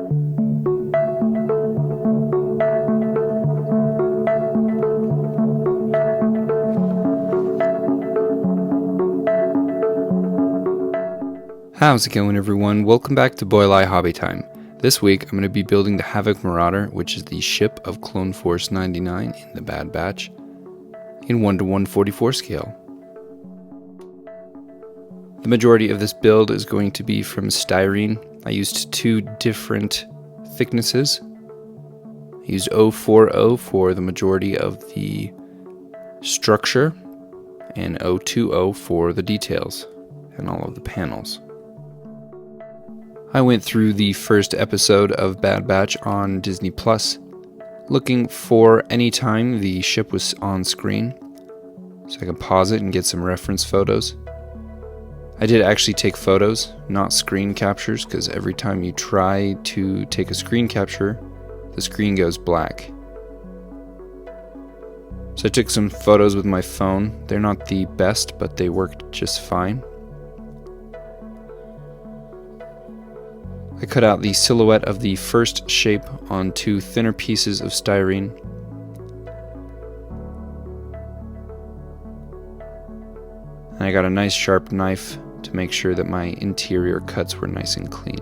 How's it going, everyone? Welcome back to Boileye Hobby Time. This week I'm going to be building the Havoc Marauder, which is the ship of Clone Force 99 in the Bad Batch, in 1:144 scale. The majority of this build is going to be from Styrene. I used two different thicknesses. I used 040 for the majority of the structure, and 020 for the details and all of the panels. I went through the first episode of Bad Batch on Disney Plus, looking for any time the ship was on screen, so I could pause it and get some reference photos. I did actually take photos, not screen captures, because every time you try to take a screen capture, the screen goes black. So I took some photos with my phone. They're not the best, but they worked just fine. I cut out the silhouette of the first shape on two thinner pieces of styrene. And I got a nice sharp knife to make sure that my interior cuts were nice and clean.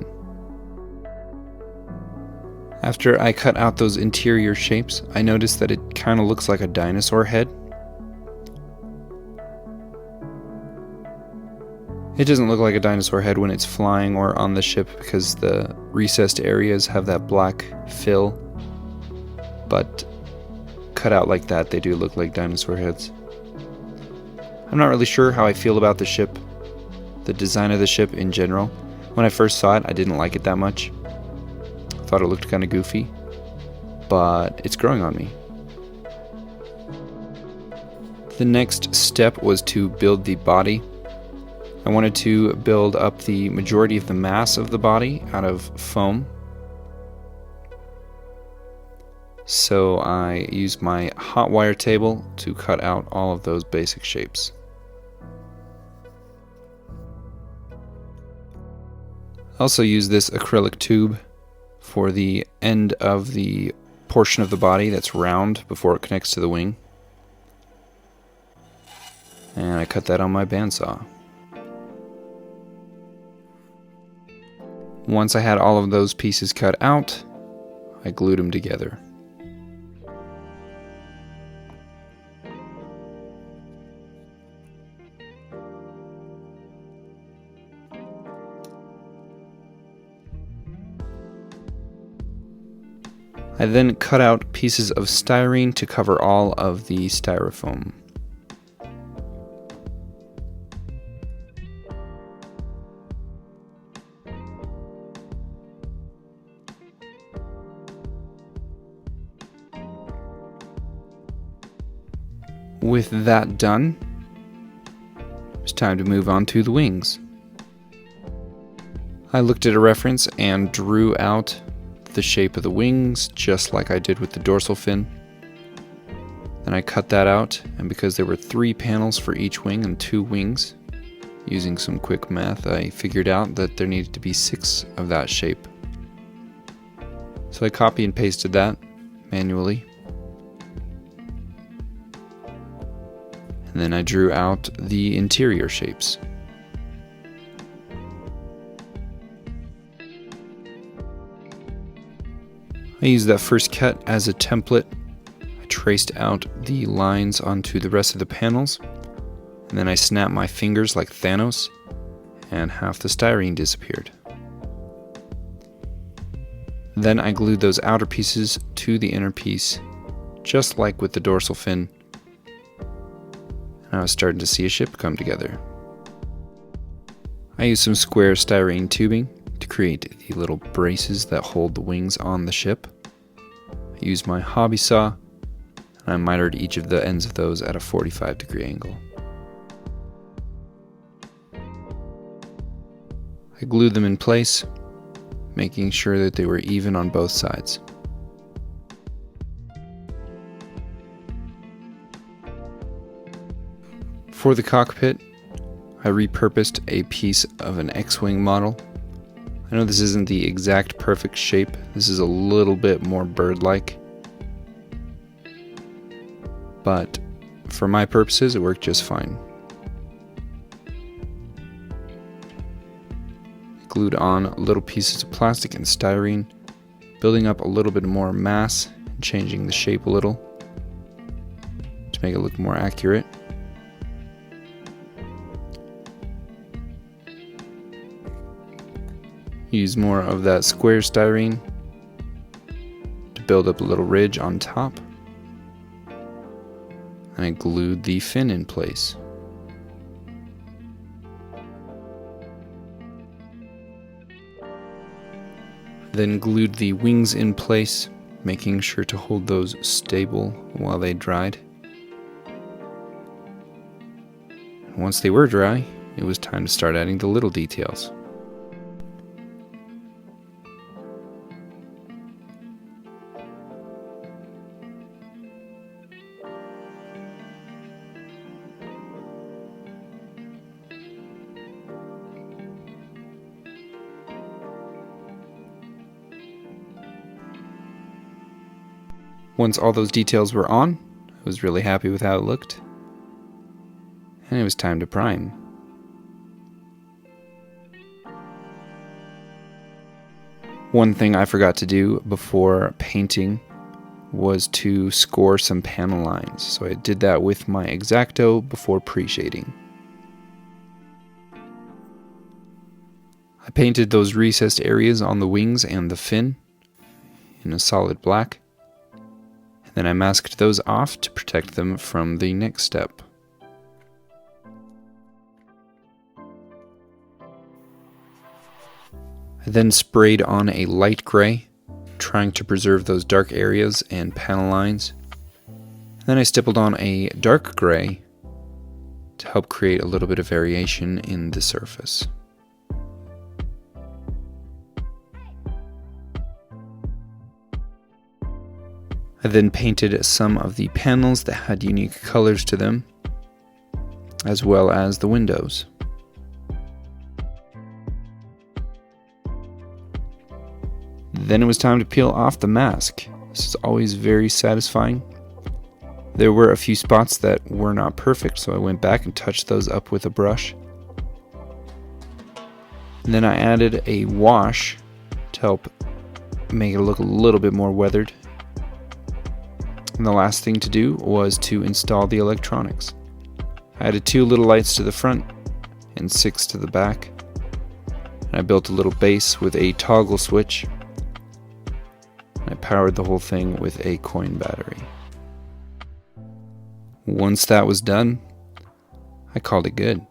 After I cut out those interior shapes, I noticed that it kind of looks like a dinosaur head. It doesn't look like a dinosaur head when it's flying or on the ship because the recessed areas have that black fill, but cut out like that, they do look like dinosaur heads. I'm not really sure how I feel about the ship, the design of the ship in general. When I first saw it, I didn't like it that much. I thought it looked kind of goofy, but it's growing on me. The next step was to build the body. I wanted to build up the majority of the mass of the body out of foam. So I used my hot wire table to cut out all of those basic shapes. I also used this acrylic tube for the end of the portion of the body that's round before it connects to the wing. And I cut that on my bandsaw. Once I had all of those pieces cut out, I glued them together. I then cut out pieces of styrene to cover all of the styrofoam. With that done, it's time to move on to the wings. I looked at a reference and drew out the shape of the wings just like I did with the dorsal fin. Then I cut that out, and because there were 3 panels for each wing and 2 wings, using some quick math, I figured out that there needed to be 6 of that shape. So I copy and pasted that manually. And then I drew out the interior shapes. I used that first cut as a template. I traced out the lines onto the rest of the panels, and then I snapped my fingers like Thanos, and half the styrene disappeared. Then I glued those outer pieces to the inner piece, just like with the dorsal fin. And I was starting to see a ship come together. I used some square styrene tubing to create the little braces that hold the wings on the ship. I used my hobby saw, and I mitered each of the ends of those at a 45-degree angle. I glued them in place, making sure that they were even on both sides. For the cockpit, I repurposed a piece of an X-Wing model. I know this isn't the exact perfect shape. This is a little bit more bird-like. But for my purposes, it worked just fine. Glued on little pieces of plastic and styrene, building up a little bit more mass and changing the shape a little to make it look more accurate. Use more of that square styrene to build up a little ridge on top. And I glued the fin in place. Then glued the wings in place, making sure to hold those stable while they dried. And once they were dry, it was time to start adding the little details. Once all those details were on, I was really happy with how it looked, and it was time to prime. One thing I forgot to do before painting was to score some panel lines, so I did that with my X-Acto before pre-shading. I painted those recessed areas on the wings and the fin in a solid black. Then I masked those off to protect them from the next step. I then sprayed on a light gray, trying to preserve those dark areas and panel lines. Then I stippled on a dark gray to help create a little bit of variation in the surface. I then painted some of the panels that had unique colors to them, as well as the windows. Then it was time to peel off the mask. This is always very satisfying. There were a few spots that were not perfect, so I went back and touched those up with a brush. And then I added a wash to help make it look a little bit more weathered. And the last thing to do was to install the electronics. I added 2 little lights to the front and 6 to the back. And I built a little base with a toggle switch. And I powered the whole thing with a coin battery. Once that was done, I called it good.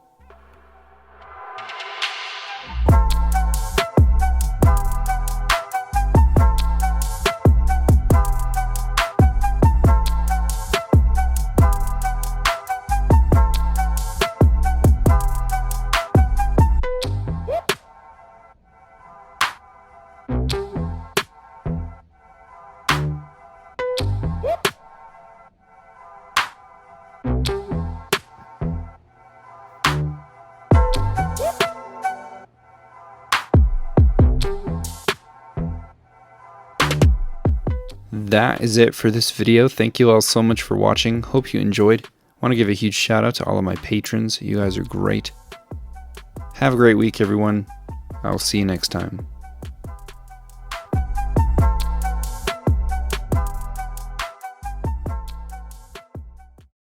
That is it for this video. Thank you all so much for watching. Hope you enjoyed. I want to give a huge shout out to all of my patrons. You guys are great. Have a great week, everyone. I'll see you next time.